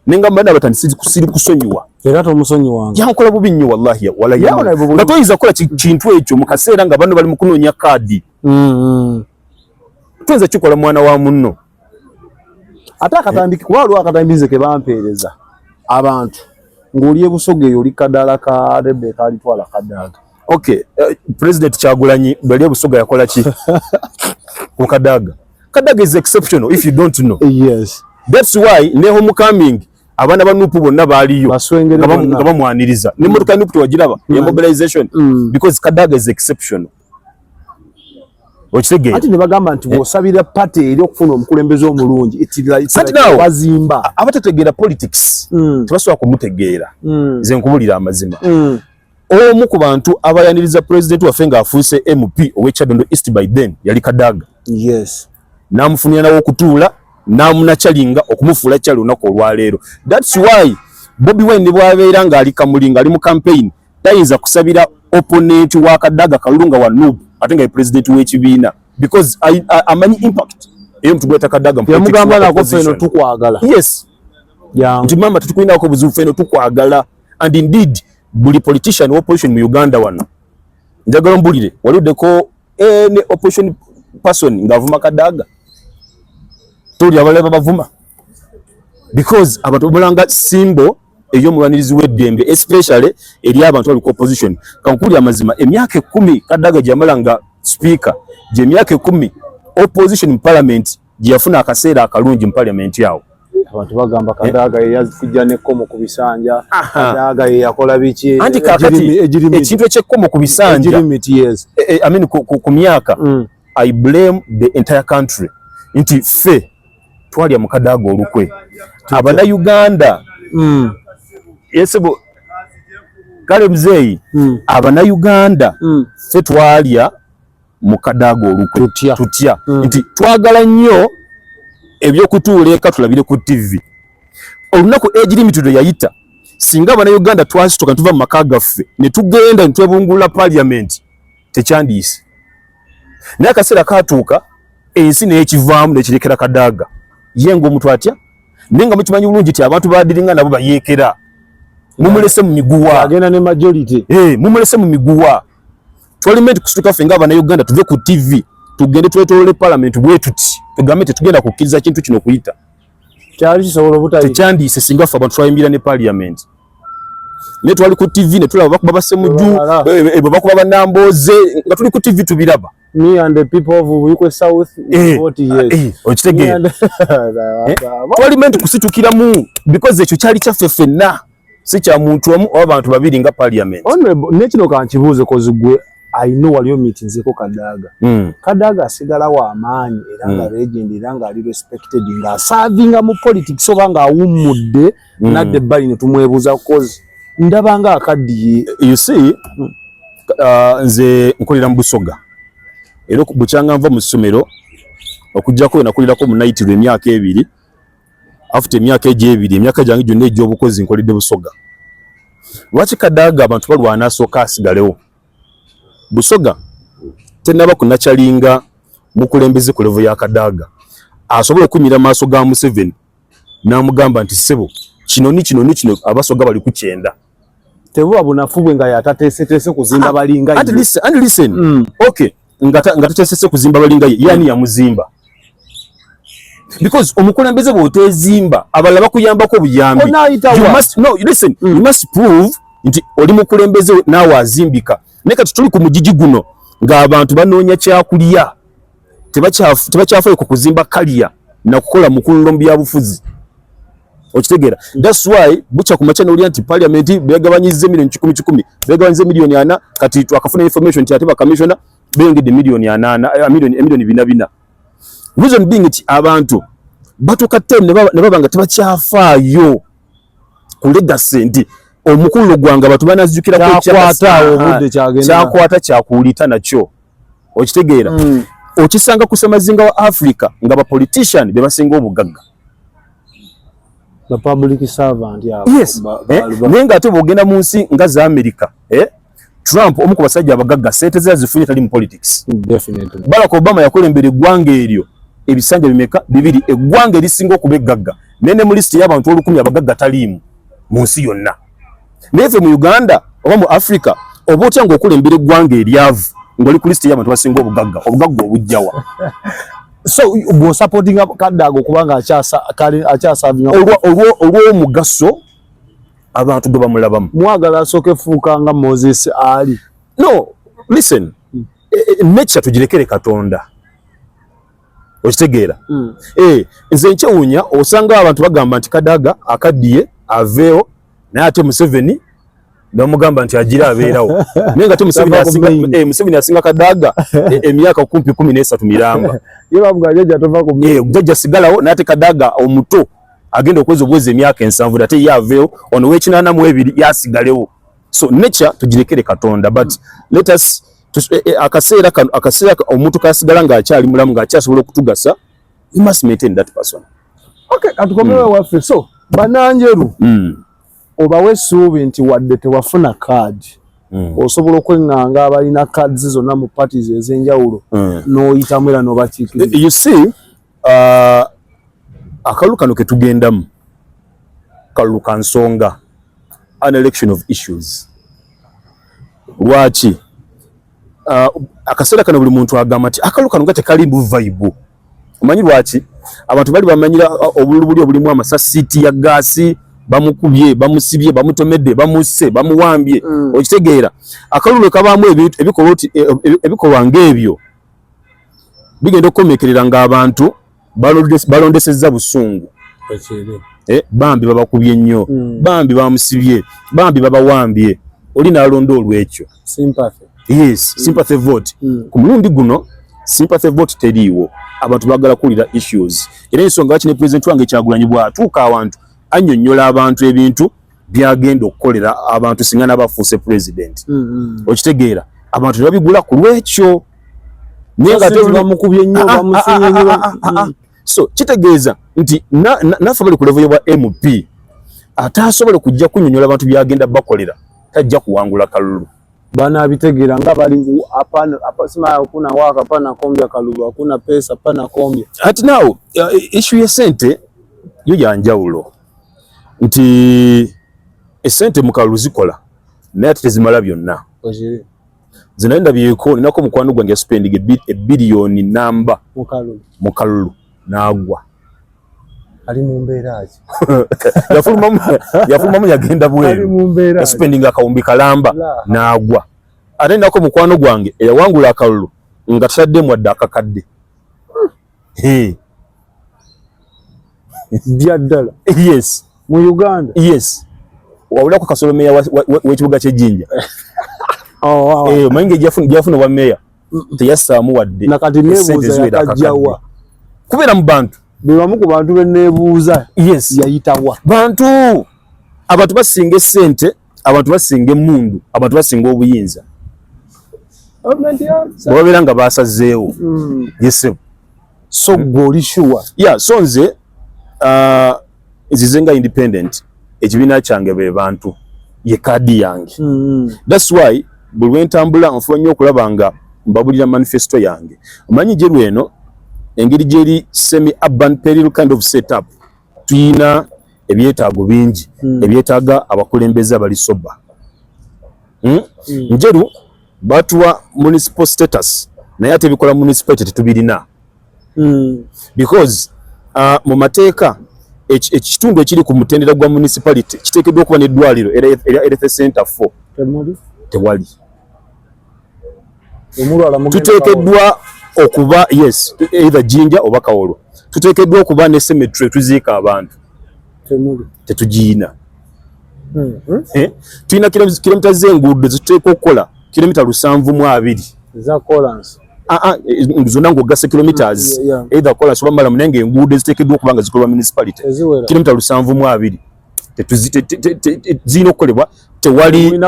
nengamba n'abatanzi siri kusonyiwa era tomusonyi wange yankola bubi nnyo wallahi nga toyinza kukola kintu ekyo mu kaseera nga bano bali mu kunoonya kaadi tuweza kikola mwana wa munno ate akatambiki waliwo akatambize ke bampeereza abantu ng'oli ebusoga eyo oli kadala ka Rebecca alitwala kadaga okay president Kyagulanyi bali ebusoga yakola ki ku kadaga is exceptional if you don't know yes that's why ne homecoming abana banupu bonna baaliyo nga bamwaniriza ne motoka nupu tewagiraba ya mobilization because kadaga is exceptional okitege ati ne bagamba nti bw'osabira party eri okufuna omukulembeze omulungi itirira bazimba abatategeera politics tebasobola kumutegeera nze nkubulira amazima omu ku bantu abayaniriza president waffe ng'afuuse MP ow'Ekyadondo East by then yali Kadaga yes n'amufunira nawo okutuula n'amunakyalinga okumufuula kyali olunaku olwaleero that's why Bobi Wine bw'abeera ng'ali kamulinga ali mu campaign tayinza kusabira opponent wa Kadaga Kalunga wa Nubu ate nga president w'ekibiina because amanyi impact eyo mtu gweta Kadaga yamugamba nako feno tukwagala yes nti mama tutukwinako buzibu feno tukwagala and indeed buli politician opposition mu Uganda wano njagala mbulire waliddeko ne opposition person ngavuma Kadaga tuli abaleba bavuma because abantu balanga simbo eyo mulwanirizi w'eddembe especially eri abantu bali ku opposition kankuli amazima emyaka 10 Kadaga jamalanga speaker je emyaka 10 opposition in parliament jiyafuna akaseera akalungi mu parliament yawo abantu bagamba Kadaga yazikujja nekkomo ku bisanja Kadaga yakola biki anti kakati ekintu ekyekkomo ku bisanja yes I mean ku myaka I blame the entire country nti fe twali mu Kadaga olukwe abana Uganda yesebo kale mzeyi abana Uganda fe twalya mu Kadaga olukwe tutya nti twagala nnyo ebyokutuula eka tulabire ku TV olunaku age limit yayita singa abana Uganda twasitoka tuva mu maka gaffe ne tugenda ne twebungula parliament tekyandiise naye akaseera katuuka ensi n'ekivaamu nekirekera Kadaga yengo omuntu atya nenga mukimanyi bulungi ti abantu badiringa nabo bayeekera mumulese mu miguwa agenda ne majority mumulese mu miguwa twalimendi kusituka fenga abana Uganda tuve ku TV tugende twetolole parliament bwetuti tugambe tetugenda kukkiriza kintu kino kuyita kyali kisobola obutayi tekyandiise singa ffe abantu twayimbira ne parliament ne twali ku TV ne tulaba bakuba basemujju bakuba banamboze nga tuli ku TV tubiraba me and the people of Buikwe South 40 years okitegeera twalimendi kusitukiramu because ekyo kyali kyaffe ffenna si kya muntu omu oba abantu babiri nga parliament honorable nekino kankibuuze kozigwe I know waliyo meetings ko Kadaga Kadaga asigala wa amaanyi era nga legend era nga ali respected nga serving mu politics oba nga awumudde nadde bali ne tumwebuza cause ndabanga akaddiye you see nze nkolera mu Busoga era bukyanga nva mu ssomero okujjako nakulirako mu nayitirwa emyaka 2 after emyaka 2 emyaka gyange gyonna egy'obukozi nkolidde Busoga lwaki Kadaga abantu balwana asooka asigalewo Busoga tenaba kunakyalinga mukulembeze ku level ya Kadaga asobola okunyira maaso ga Museveni n'amugamba nti sebo kino abasoga bali ku 9 tebuwa bunafubwe nga yatateese kuzimba balinga and listen okay nga tateese kuzimba balinga ye yani ya muzimba because omukulembeze bw'otezimba abalala bakuyambako obuyambi. You must prove nti oli mukulembeze naawe azimbika. Naye kati tuli ku mugigi guno ng'abantu banoonya kyakulya tebakyafayo ku kuzimba kalya na kukola mukululo mu byabufuzi. Okitegeera. That's why bucha ku macha n'olya nti parliament begabanyize milioni 10 begabanyize milioni 4 kati twakafuna information nti ate ba commissioner beyongedde milioni 4 milioni 4. Reason being nti abantu batuka time ne babanga tebakyafaayo ku legacy nti omukulu gwanga batu banazukira ko kyakwata kyakuulita nakyo. Okitegeera. Okisanga kusemazinga wa Africa nga ba politician bebasinga obugagga. The public servant yes. Nenga ate bogenda mu nsi nga za America Trump omu ku basajja abagagga sente ze zifunye tali mu politics. Definitely. Barack Obama yakolembera eggwanga eryo ebisanja bimeka bibiri eggwanga erisinga okubegagga nene mu list y'abantu 1000 abagagga talimu mu nsi yonna. Neve mu Uganda oba mu Africa oba otya ng'okulembera eggwanga eryavu ng'oli ku list y'abantu basinga obugagga obujjawa. So bo supporting Kadaga kubanga akyasabinga olwo mugaso abantu gwe bamulabamu. Mwagala asoke fuuka nga Moses ali. No, listen. Nature tugirekere Katonda. Okitegeera. Nze nkyewuunya osanga abantu bagamba nti Kadaga akaddiye aveewo naye ate Museveni n'omugamba nti agira abeerawo. Naye nga te Museveni asinga Kadaga emyaka 13 miramba. Ye bavuga jjajja tova ku jjajja sigalawo n'ate Kadaga omuto agenda okweza obwezi emyaka 7 ate ye aveewo ono w'ekinana mu 2 yasigalewo. So nature tugirekere Katonda but let us akaseera omuntu kasigala ng'akyali mulamu ng'akyasobola okutugasa, we must maintain that person. Okay, atukomewe waffe. So Bananjeru obawe essuubi nti wadde tewafuna card osobola okwenganga abalina cards zonna mu parties ez'enjawulo n'oyitamu era n'obakiikiriza. You see, akalulu kano ke tugendamu kalulu ka nsonga, an election of issues. Lwaki akaseera kano buli muntu agamba nti akalulu kano nga tekali mu vibe. Omanyi lwaki? Abantu bali bamanyira obululu obulimu amasasiti ya gaasi, bamukubye, bamusibye, bamutomedde, bamusse, bamuwambye. Okitegeera akalulu kabaamu ebikolwa ng'ebyo bigenda okukomekerera ng'abantu balondesezza busungu. Bambi babakubye nnyo, bambi bamusibye, bambi babawambye, oli n'alonda olw'ekyo. Sympathy. Yes, sympathy vote. Ku mulundi guno sympathy vote teriiwo. Abantu bagala kulira issues. Era ensonga lwaki ne president wange Kyagulanyi bw'atuuka awantu annyonnyola abantu ebintu byagenda okukolera abantu singa n'abafuuse president. Okitegeera abantu tebabigula ku lw'ekyo. Bamukubye nnyo bamusinye nnyo. So kitegeeza nti naffe bali ku level y'obwa MP ataasobola kujja kunnyonnyola abantu byagenda bakolera tajja kuwangula kalulu. Bana bitegeera nga bali apasima kuna waka pana kombya kalulu hakuna pesa pana kombya. Ati now issue ya sente yo yanjawulo nti esente mu kalulu zikola naye tezimala byonna. Zinaenda byeko ninako mukwano gwange spending a billion number mu kalulu naagwa. Ali mu mbeera ki? Yafulumamu yagenda bweru spending akawumbi kalamba naagwa. Ate nako mukwano gwange eyawangula akalulu nga taddemu wadde akakadde. Byaddala. Yes. Mu Uganda? Yes. Wawulako Kasolo meya w'ekibuga ky'Ejjinja. Omanyi gyafuna bwa meya teyassaamu wadde. Nakati neebuuza yakajjawa. Kubeera mu bantu. Be bamu ku bantu be neebuuza. Yes. Yayitawa. Bantu. Abantu basinga essente, abantu basinga emmundu, abantu basinga obuyinza. Babeera nga baasazeewo. Yes. So goli sure. Yeah, so nze nzize nga independent ekibiina kyange be bantu ye kadi yange. That's why buli lwentambula nfuba nnyo okulaba nga mbabulira manifesto yange. Omanyi gye lweno engeri gyeri semi-urban peril kind of setup tuyina ebyetaago bingi ebyetaaga abakulembeze abali soba. Njeru batuwa municipal status naye ate bikola municipality tetubirina. Because mu mateeka ekitundu ekiri ku mutendera gwa municipality kiteekeddwa okuba n'eddwaliro era health center 4 tewali. Tuteekeddwa okuba yes either Jinja oba Kawolwa. Tuteekeddwa okuba ne cemetery tuziika abantu tetugiina. Tulina kilomita z'enguudo zituteekwa okukola kilomita 720 za Collins. Zonna ng'ogasa kilometers either Collins oba Malamu, naye ng'enguudo eziteekeddwa okuba nga zikolebwa municipality kilomita 720 zirina okukolebwa tewali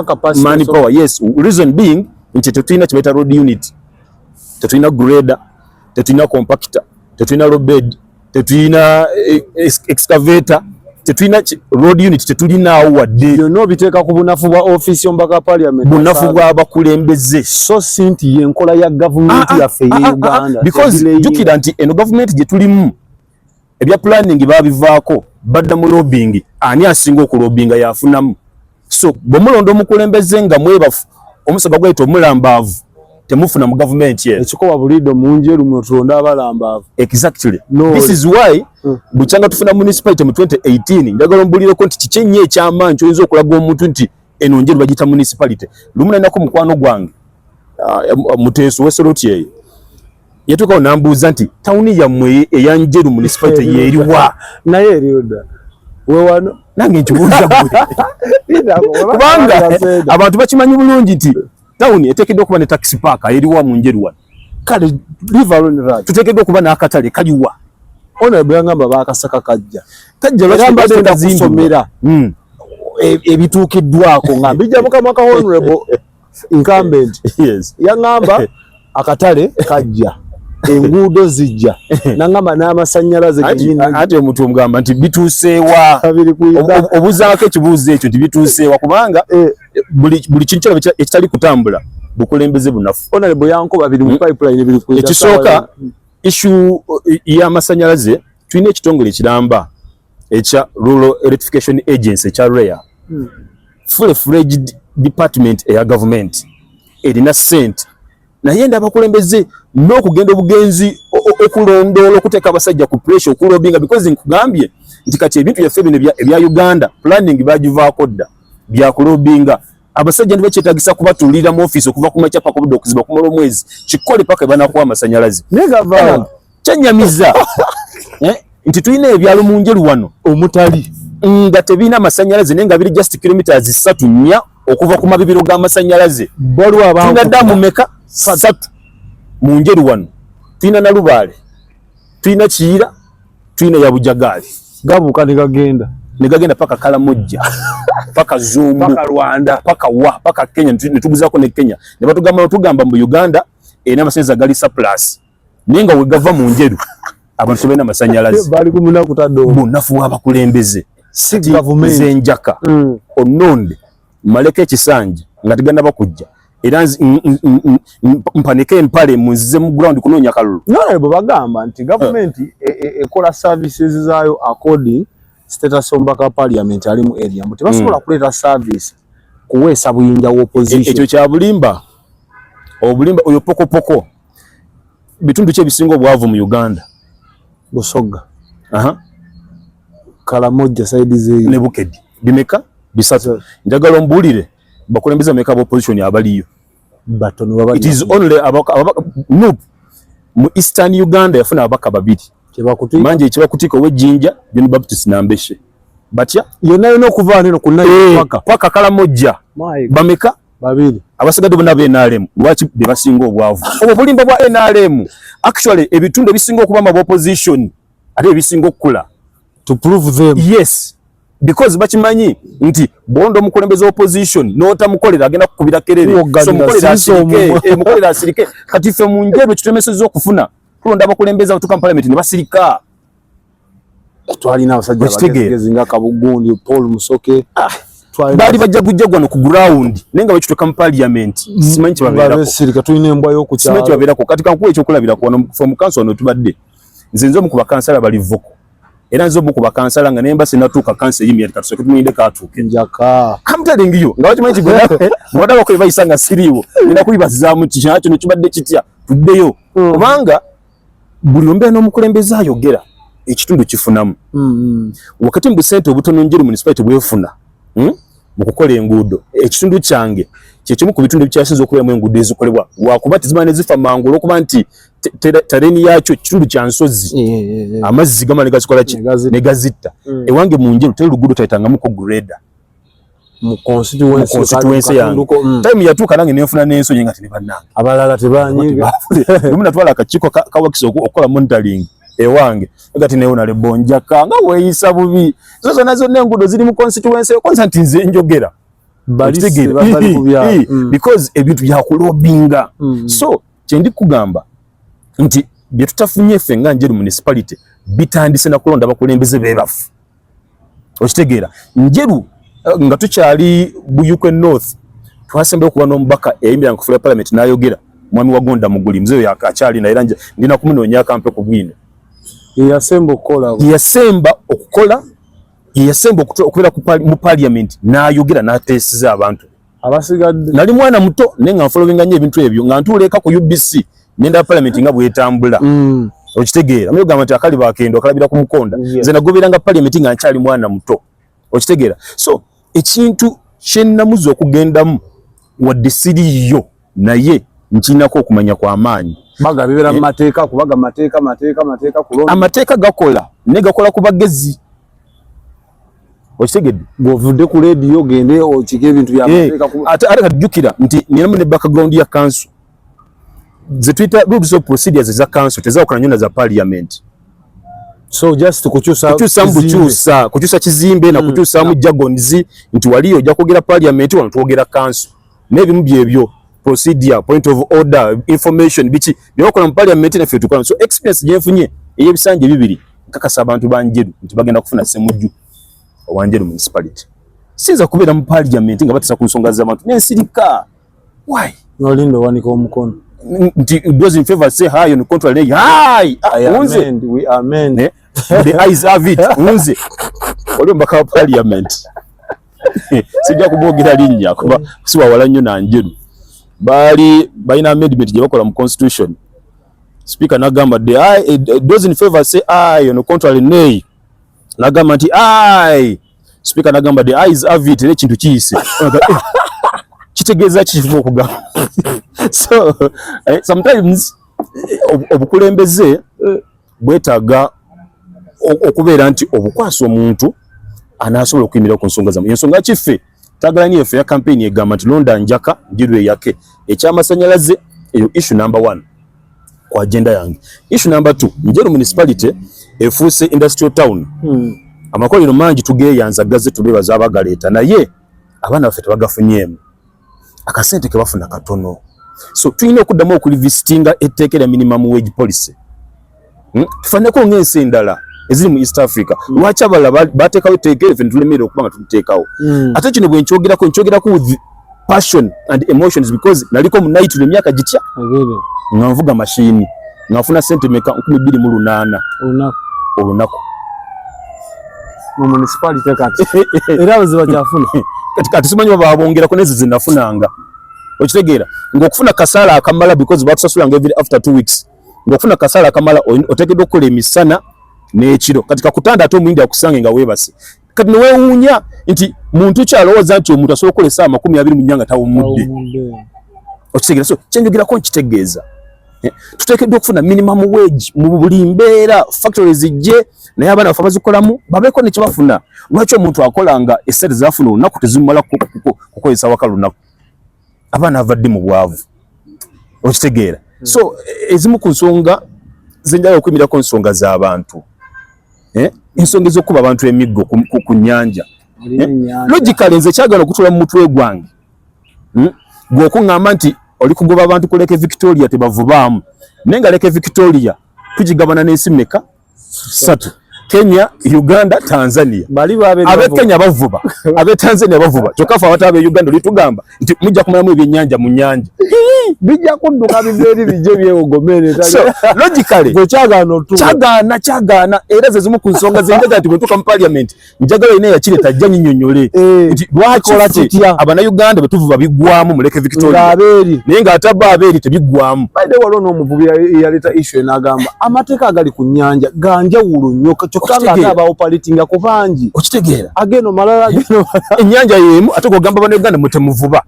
manpower. Yes, reason being nti tetulina kye bayita road unit, tetulina grader, tetulina compactor, tetulina road bed, tetulina excavator, tetulina road unit, tetulinaawo wadde. Byonna obiteeka ku bunafu bwa office y'omubaka parliament, bunafu bw'abakulembeze. So sinti y'enkola ya gavumenti yaffe ye Uganda. Because jukira nti eno gavumenti gye tulimu ebya planning baabivaako badda mu lobbying. Ani asinga okulobbyinga yafunamu. So bw'omulonda omukulembeze nga mwebafu omusaga gwayita omulambaavu temufuna mu gavumenti ye. Ekikowa bulido munjeru mutulonda abalambaavu. Exactly. No. This is why bukyanga tufuna municipality mu 2018 njagala mbulireko nti kikyenye eky'amaanyi kyoyinza okulaga omuntu nti eno njeru bagita municipality. Lumu nalinaku mukwano gwange Muteeso w'Esoroti eyo yatuukawo n'ambuuza nti tawuni yammwe eya Njeru municipality yeeriwa? Naye eriyoda wewano nange nkibuuza kubanga abantu bakimanyi bulungi nti tawuni eteekeddwa okuba ne taxi park eriwa mu Njeru wano. Kale river on right tuteekeddwa okuba n'akatale kaliwa. Ono bwangamba bakasaka kajja lwaki kusomera ebituukiddwako nga bijja mukama ka honorable incumbent. Yes. Yangamba akatale kajja enguudo zijja nangamba n'amasannyalaze genyini. Ate omuntu omugamba nti bituuseewa obuzaako ekibuuzo ekyo nti bituuseewa kubanga buli kintu kyonna ekitali kutambula bukulembeze bunafu. Honorable Yankoba biri mu pipeline biri kuyita. Ekisooka issue y'amasannyalaze tulina ekitongole ekiramba ekya Rural Electrification Agency ekya REA. Full-fledged department eya government erina ssente naye ndabakulembeze n'okugenda obugenzi okulondoola okuteeka abasajja ku pressure okulobinga because nkugambye nti kati ebintu byaffe bino ebya Uganda planning bagivaako dda byakulobinga abasajja ndibakyetagisa kubatuulira mu office okuva ku makya paka obudde okuziba kumala omwezi kikole paka banakuwa amasannyalaze kyenyamiza nti tulina ebyalo mu Njeru wano omutali nga tebina amasannyalaze naye nga biri just kilometers 3-4 okuva ku mabibiro g'amasannyalaze. Tulina ddamu meka 3 mu Njeru wano, tulina Nalubaale, tulina Kiyira, tulina Yabujagaali. Gabuuka ne gagenda paka Kalamojja paka Zumbu paka Rwanda paka Kenya ne tuguzaako ne Kenya ne batugamba mu Uganda erina amasannyalaze gali surplus naye nga we gava mu Njeru abantu tebalina amasannyalaze. Bali ku munaku taddo bunafu w'abakulembeze si gavumenti zenjaka ononde maleke ekisanja nga tiganda bakujja era mpanike empale munzize mu ground kunoonya kalulu. None bwe bagamba nti gavumenti ekola services zaayo according status omubaka parliament ali mu area mbu tebasobola kuleeta service kuweesa buyinja wa opposition. Ekyo kya bulimba obulimba oyo pokopoko bitundu kye bisinga obwavu mu Uganda. Busoga Kalamojja side ze ne Bukedi bimeka bisatu. Njagala ombulire bakulembeza meka opposition abaliyo batono babali. It is only no mu Eastern Uganda yafuna abaka babiri kyebakutika manje kyebakutika we Jinja John Baptist Nambeshe batya yona okuva neno kunayo paka Kalamojja bameka babiri abasigadde bona be NRM lwaki be basinga obwavu obulimba bwa NRM actually ebitundu ebisinga okuba mu opposition ate ebisinga okukula to prove them. Yes, because bakimanyi nti bondo omukulembeze opposition n'otamukolera agenda kukubira kerere so mukolera asirike kati ffe mu Njeru kitemesezza okufuna tulonda abakulembeze abatuuka mu parliament ne basirika. Twalina abasajja bagezi nga Kabugundi Paul Musoke bali bajja kujjagwa no ku ground naye nga bakituuka mu parliament simanyi kibabeerako basirika tulina embwa y'okukyalo simanyi kibabeerako kati kankuwa ekyokulabirako wano from council wano tubadde nze nzo mukuba kansala bali voko era nzo mukuba kansala nga nemba sinatuuka kansa yimya katusoke tumuyinde katuuke njaka I'm telling you nga wakimanyi kigona mwataka ko bayisanga siriwo nina kuyibazaamu kikyo ne kibadde kitya tuddeyo kubanga buli ombe n'omukulembeze ayogera ekitundu kifunamu wakati mu busente obutono Njeru municipality bwefuna mu kukola enguudo ekitundu kyange kyekimu ku bitundu bikyasinze okubeeramu enguudo ezikolebwa wakuba tizimala ne zifa mangu olwokuba nti tereni yakyo kitundu kya nsozi amazzi gamala ne gazikola ki ne gazitta ewange mu Njeru teri luguudo tayitangamuko grader mu constituency yange time yatuuka nange nenfuna n'ensonyi nga tebannange abalala tebanyiga lumu natwala akakiiko kawakisa okukola monitoring ewange ngati neyo nale bonjaka nga weeyisa bubi zona zonna enguudo ziri mu constituency kwanza nti nze njogera because ebintu byakulobinga so kyendi kugamba nti bye tutafunye ffe nga Njeru municipality bitandise na kulonda abakulembeze beebafu okitegeera Njeru nga tukyali Buyukwe North twasembe okuba n'omubaka eyimbira nkufula parliament n'ayogera mwami Wagonda Muguli mzee yakakyali na era ndina kumunoonya kampe ku bwino yasemba okukola okubeera mu parliament n'ayogera n'ateesiza abantu abasigadde nali mwana muto nenga nfollowinga nnyo ebintu ebyo nga ntuuleka ku UBC nenda parliament nga bwetambula okitegeera muyogamba nti akali bakendo akalabira ku mukonda nze nagoberanga parliament nga nkyali mwana muto okitegeera so ekintu kyennamuza okugendamu wadde siriyo naye nkinako okumanya kwa maanyi baga bibera mateeka kubaga mateeka kulonda amateeka gakola ne gakola ku bagezi okitegedde govudde ku radio gende okige ebintu bya mateeka ate kadjukira nti ninamu ne background ya council ze Twitter rules of procedures za council tezakola nyona za parliament so just kukyusa kizimbe na kukyusa mu jargons nti waliyo ojja kwogera parliament wano twogera council n'ebimu byebyo procedure point of order information bichi byokola mu parliament na fetu kola so experience gyenfunye eyebisanje bibiri kakasa abantu banjeru nti bagenda kufuna semujju owanjeru municipality sinza kubeera mu parliament nga batisa ku nsonga z'abantu n'ensirika why nolindo wanika omukono nti those in favor say hi on contrary hi we amen the eyes have it unze oli mbaka wa parliament sijja kubogera linnya kuba siwa wala nnyo na Njeru bali baina amendment je bakola mu constitution speaker nagamba those in favor say aye on contrary nay nagamba nti aye speaker nagamba the eyes have it ekintu kiyise kitegeeza kifu okugamba so sometimes obukulembeze bwetaaga okubeera nti obukwasa omuntu anasobola okuyimira ku nsonga zamu ensonga kiffe tagala niyo ya campaign egamba nti londa njaka Njeru eyake ekyamasanyalaze eyo issue number 1 kwa agenda yange issue number 2 Njeru municipality efuuse industrial town amakolero mangi tugeeyanza gazette bebaza abagaleeta naye abaana baffe tebagafunyemu akasente ke bafuna katono so tulina okuddamu okulivisitinga etteeka lya minimum wage policy tufaneko ng'ensi endala eziri mu East Africa lwaki abalala bateekawo etteeka ffe tulemerera okuba nga tuliteekawo ate kino bwe nkyogeraku with passion and emotions because naliko mu night emyaka gitya nga nvuga mashini nga nfuna sente meka 28 olunaku mu municipality kati era baziba kyafuna kati simanyi babongerako nezo zinafunanga okitegeera ng'okufuna kasaala akamala because batusasulanga every after 2 weeks ng'okufuna kasaala akamala oteekeddwa okukola emisana n'ekiro kati kakutanda ate omuyindi akusange nga weebase kati neweewuunya nti muntu kyalowooza nti omuntu asobola okukola essaawa 20 mu nnyanga tawummudde okitegeera so kyenjogerako nkitegeeza tuteekeddwa okufuna minimum wage mu buli mbeera factories zijje naye abaana baffe bazikolamu babeeko nekibafuna lwaki omuntu akolanga essente zafuna olunaku tezimumala kukozesa waka lunaku abaana avadde mu bwavu okitegeera so ezimu ku nsonga zenjala okuyimirako ensonga z'abantu ensonga ez'okuba abantu emiggo ku nnyanja logically nze kyagala okutula mu mutwe gwange gw'okuŋŋamba nti oli kugoba abantu ku Lake Victoria tebavubaamu naye nga Lake Victoria tugigabana n'ensi meka 3 Kenya, Uganda, Tanzania. Abe Kenya bavuba, abe Tanzania bavuba. Chokafa watabe Uganda litugamba nti mujja kumala mu byennyanja mu nyanja. Bijja kudduka biberi bije byegomere. So logically kyagaana era ze zimu ku nsonga zendaga ati bwetuka mu parliament njagala ine yakireta jja nyinyonyole nti lwakola kitya abana Uganda betuvuba bigwamu muleke Victoria naye nga atabba abeeri tebigwamu. Baide waliwo n'omuvubi yaleta issue n'agamba amateeka agali ku nnyanja ganjawulo nnyo kyokka nga aba operatinga ku bangi okitegeera ageno malala ageno ennyanja y'emu ate kugamba abana Uganda mutemuvuba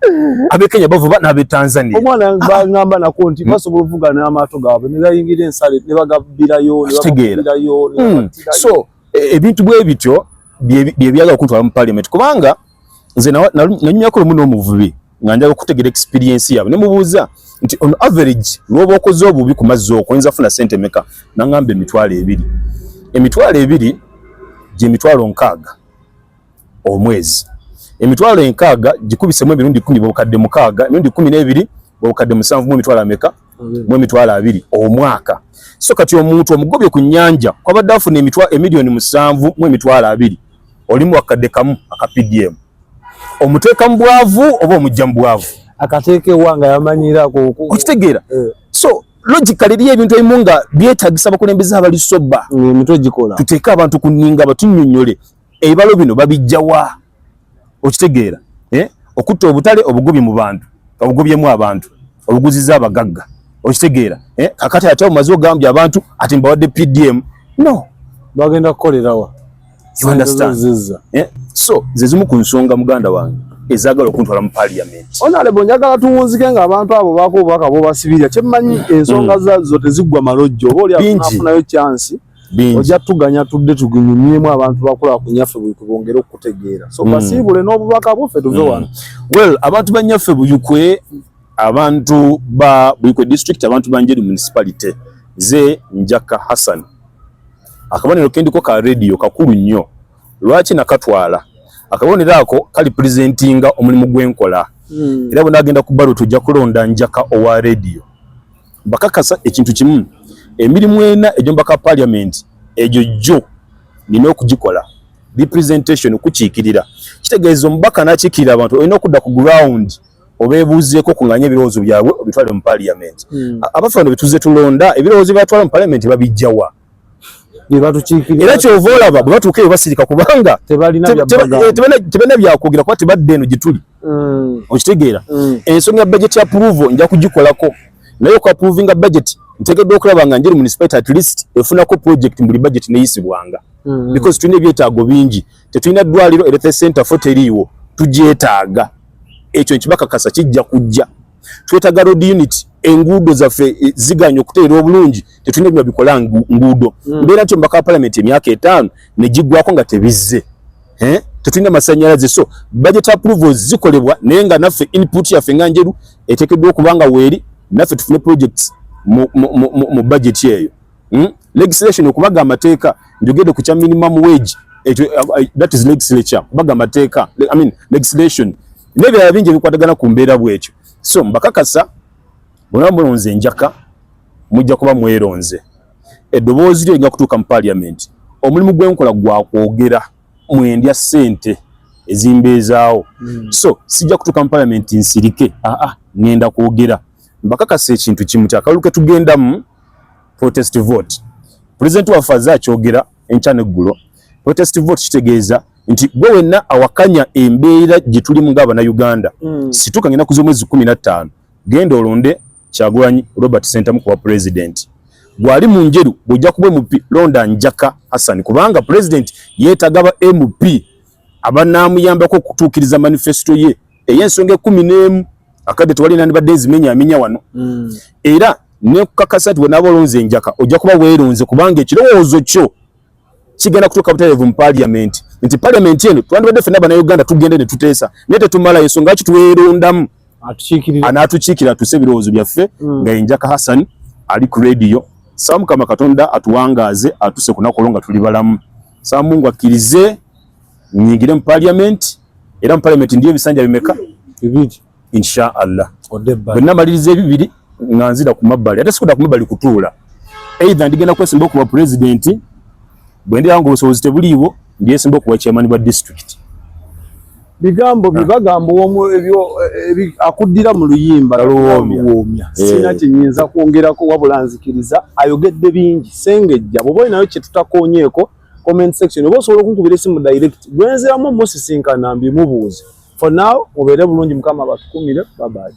abe Kenya bavuba n'abe Tanzania. Omwana ngamba nako nti basobola okuvugana n'amaato gaabwe ne bayingira ensale ne bagabbirayo ne bagabbirayo. So ebintu bwe bityo bye byagala okuntwala mu parliament kubanga nze nanyunyako lumu n'omuvubi nga njagala okutegeera experience yaabwe ne mubuuza nti on average lw'oba okoze obubi ku mazzi okwo oyinza funa ssente meka nangamba emitwalo ebiri gye mitwalo 6 omwezi. Emitwalo 6 gikubisemu emirundi 10 bobukadde 6 emirundi 12 bobukadde 7 mu mitwalo ameka mu mitwalo 2 omwaka. So kati omuntu omugobye ku nnyanja kwabadde afuna emiliyoni 7 mu mitwalo 2 olimu akadde kamu aka PDM omuteeka mu bwavu oba omujja mu bwavu akateeke wanga yamanyira okitegeera. So logically liye ebintu ebimu nga byetagisa bakulembeza abali soba emitwe gikola tuteeka abantu ku nninga batunnyonnyole ebibalo bino babijjawa okitegeera okutta obutale obugobye mu bantu obugobyemu abantu obuguziza abagagga okitegeera kakati ate omumaze ogambye abantu ati mbawadde PDM no bagenda kukolerawa. You understand? So zezimu ku nsonga muganda wange ezagala okuntwala mu parliament. Honorable njagala tuwunzike nga abantu abo bako baka bo basibirya kyemmanyi ensonga zazo teziggwa malojjo oba oli afunayo chance ojja tuganya tudde tuginyumyemu abantu bakola ku nyaffe bwekubongera okutegeera. So basibule n'obubaka buffe tuve wano. Well abantu banyaffe buyukwe abantu ba Buyikwe district abantu banjeri municipality ze Njaka Hassan akabonero kendiko ka radio kakulu nnyo lwaki nakatwala akabonero ako kali presentinga omulimu gwenkola era bwe nagenda ku balo tujja kulonda Njaka owa radio bakakasa ekintu kimu emirimu ena ejomba ka parliament ejo jo nina okugikola representation kukiikirira kitegeeza omubaka nakikira abantu olina okudda ku ground obebuuzeeko kunganya ebirowoozo byabwe obitwale mu parliament. Abafano betuze tulonda ebirowoozo byatwala mu parliament babijjawa era kyova olaba bwe batuuka eyo basirika kubanga tebalina byakwogera kuba tebadde eno gye tuli okitegeera. Ensonga ya budget approval nja kugikolako naye ku approvinga budget ntegeddwa okulaba nga njeri municipality at least efunako project mu buli budget neyisibwanga because tulina ebyetaago bingi tetulina ddwaliro era center fo teriiwo tugyetaaga ekyo nkibakakasa kijja kujja twetaaga road unit enguudo zaffe ziganya okuteera obulungi tetulina bino bikola nguudo mbeera nti omubaka wa parliament emyaka 5 ne giggwako nga tebizze tetulina masannyalaze. So budget approvals zikolebwa naye nga naffe input yaffe nga njeru eteekeddwa okubanga weeri naffe tufune projects mu budget eyo. Legislation okubaga amateeka njogedde ku kya minimum wage that is legislature kubaga amateeka legislation nebirala bingi ebikwatagana ku mbeera bwekyo. So mbakakasa bonna mulonze Njaka mujja kuba mweronze eddoboozi lyo nga kutuuka mu parliament omulimu gwenkola gwa kwogera mwendya ssente ezimbeezaawo. So sijja kutuuka mu parliament nsirike ngenda kwogera mbakakasa ekintu kimu kyakalulu ke tugendamu protest vote. President waffe azze akyogera enkya n'eggulo protest vote kitegeeza nti gwe wenna awakanya embeera gye tulimu ng'Abannayuganda situka ngenda kuza omwezi 15 genda olonde Kyagulanyi Robert Ssentamu kuba president. Gwali mu njeru bw'ojja kuba MP londa Njaka Hassan kubanga president yeetaaga ba MP abanaamuyambako okutuukiriza manifesto ye ey'ensonga 11 akadde tewalina nibadde nzimenya wano era ne kukakasa nti bwenaaba olonze Njaka ojja kuba weeronze kubanga ekirowoozo kyo kigenda kutuuka butereevu mu parliament nti parliament eno twandibadde ffenna Bannayuganda tugende ne tuteesa naye tetumala ensonga ki twerondamu anaatukiikira atuuse ebirowoozo byaffe nga Njaka Hassan ali ku radio. Saba Mukama Katonda atuwangaaze atuse kunaku olwo nga tuli balamu. Saba Mungu akkirize nnyingire mu parliament era mu parliament ndiyo ebisanja bimeka bibiri insha Allah bwe namaliriza ebibiri nga nzira ku mabbali ate sikudda ku mabbali kutuula either ndigenda kwesimba okuba president bwende yangu obusobozi tebuliiwo ndyesimba okuba chairman wa district. Bigambo bibagambo ebyo akuddira mu luyimba luwoomya. Sina kinyinza kwongerako wabula nzikiriza ayogedde bingi sengejja bwoba nayo kye tutakonyeeko comment section oba osobola okunkubira esimu direct gwenzeramu musisinkana mbimubuuze. For now mubeere bulungi mukama abatukumire. Bye bye.